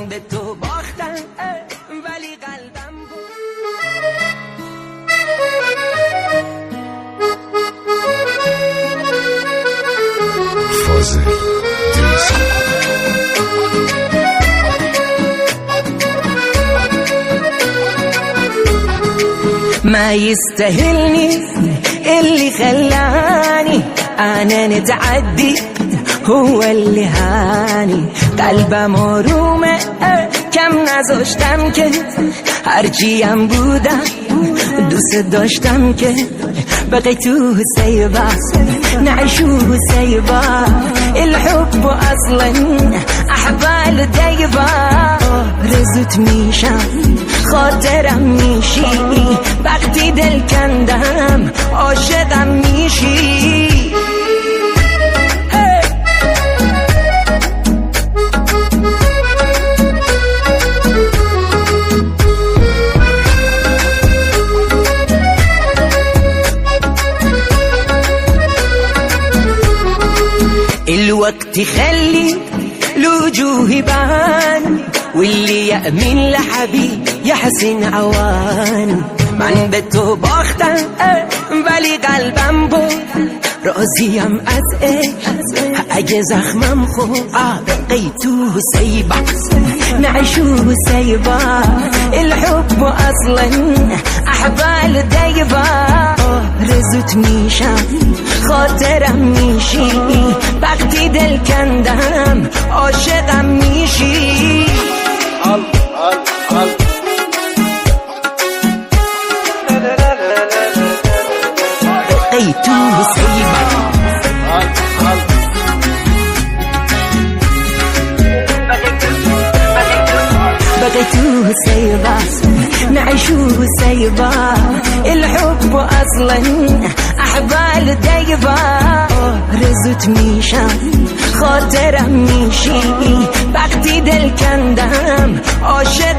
من به تو باختم ولی قلبم بود. فاضل ما يستاهلني اللي خلاني انا نتعدي هو اللي هاني قلبم مرومه کم نذاشتم که هرچیم بودم دوست داشتم که بقي سيبا نعيشو سيبا الحب اصلا احبال دايبا رزت میشم خاطرم میشی وقتی دل کندم عاشقم میشی. الوقت يخلي الوجوه يبان واللي يأمن لحبيب يحسن عوان من به تو باختم ولی قلبم بود راضیم از عشق اگه زخمم خود بقي سيبا نعيشو سيبا الحب اصلا احبال دايبا رزت میشم خاطرم میشی وقتی دل کندم عاشقم میشی. بقيت سيبا بقيت سيبا نعيشو سيبا الحب اصلا احبال دايبا رزت میشم خاطرم میشی وقتی دل کندم عاشق